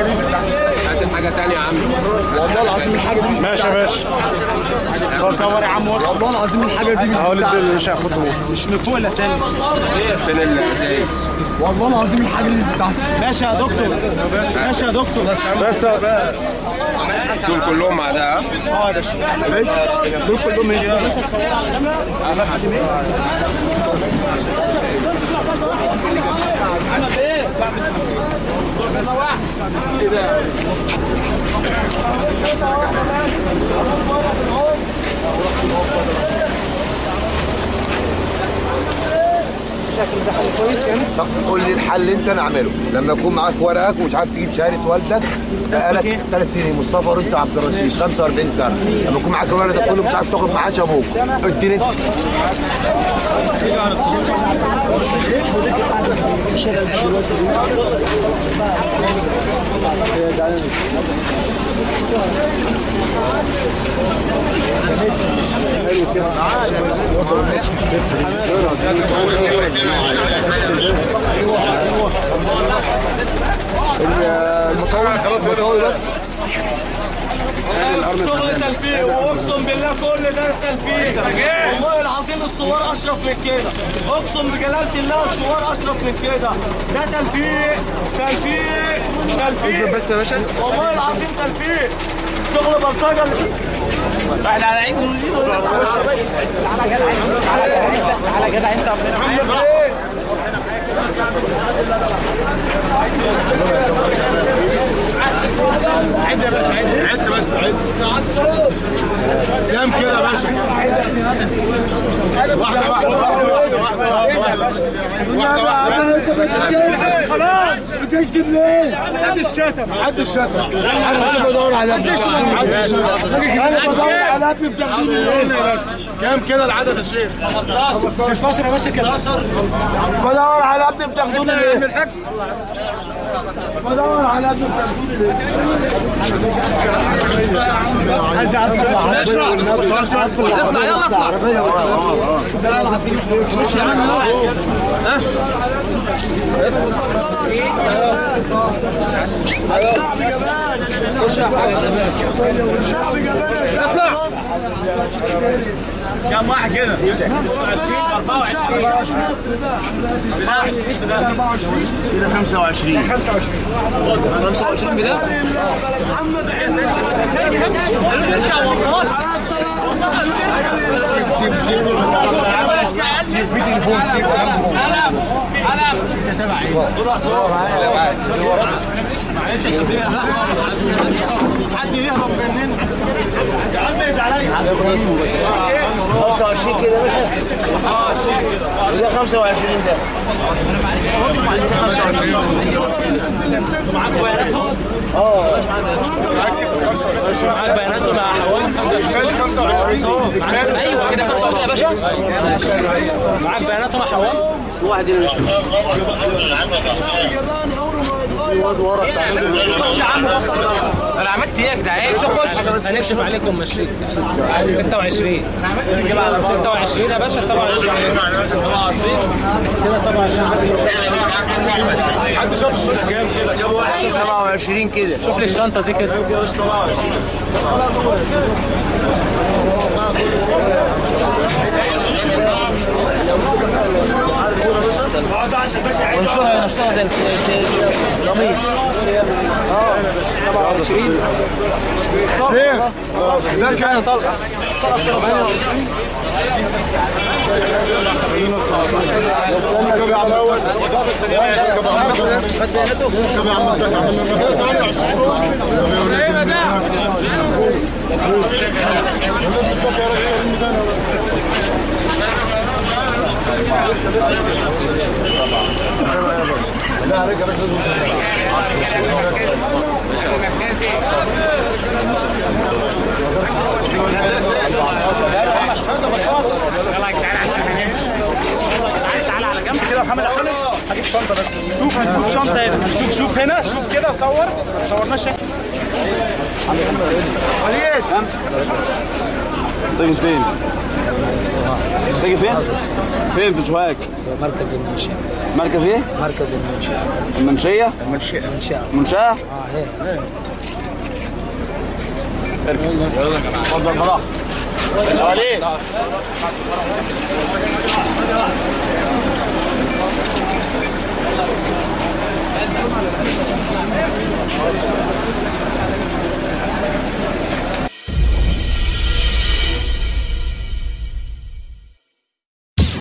الحاجه دي مش بتاعتي. هات الحاجه ثانيه يا عم. والله العظيم الحاجه دي مش ماشي يا باشا. صور يا عم. والله العظيم الحاجه دي مش بتاعتي. مش هاخدهم. مش من فوق الاسامي. فين الازايز؟ والله العظيم الحاجه دي مش بتاعتي. ماشي يا دكتور. ماشي يا دكتور. بس دول كلهم مع ده. اه يا باشا. دول كلهم ايه؟ يا باشا تصوروا على الكاميرا. طب قول لي الحل اللي انت نعمله لما يكون معاك ورقك ومش عارف تجيب شهاده والدك بقالك 3 سنين. مصطفى رد عبد الرشيد 45 سنه. لما يكون معاك الورق ده كله مش عارف تاخد معاش ابوك اديني المطور بس شغل تلفيق واقسم بالله كل ده تلفيق. والله العظيم الصور اشرف من كده. اقسم بجلاله الله الصور اشرف من كده. ده تلفيق تلفيق تلفيق بس يا باشا. والله العظيم تلفيق. شغل بلطجه. احنا على عيد ونزيد. تعالى جدع انت عد يا باشا. عد بس عد. كام كده يا باشا؟ واحدة خلاص بتشتم ليه؟ حد الشتم. انا بدور على ابني. انا بدور على ابني بتاخدوني ليه يا باشا؟ كام كده العدد يا شيخ؟ 16 يا باشا كده. بدور على ابني بتاخدوني ليه؟ بدور على ابني بتاخدوني ليه؟ عايز اعرف اطلع يلا اطلع. خش يا عم. اطلع. كم واحد كده؟ 20 24 كده 25 25 بده. سيب في تليفون. سيب قلم انت تبع ايه؟ معلش يا شباب. حد يهرب مننا يا عم. انت عليا 25 كده يا باشا. ده 25 ده. معاك بياناتهم؟ معاك بياناتهم يا حوالي 25. ايوه كده 25 يا باشا. معاك بياناتهم يا حوالي. واحد اللي مش انا عملت ايه يا جدعان؟ خش هنكشف عليكم مشيك. 26 26 يا باشا. 27 كده 27. حد شاف الشنطه كام كده؟ كام واحد؟ 27 كده. شوف لي الشنطه دي كده. 27. ونشوفها زي القميص. 27 ده كان طلع. لا رجع بس تعالى على جنب كده يا محمد. هجيب شنطه بس. شوف هنشوف شنطه هنا. شوف هنا. شوف كده. صور. ما صورناش وليد. صين فين؟ تيجي فين؟ فين في سوهاج؟ في مركز المنشأ. مركز ايه؟ مركز المنشأ. المنشية؟ منشأ. منشأة؟ هي. اتفضل براحتك. يا وليد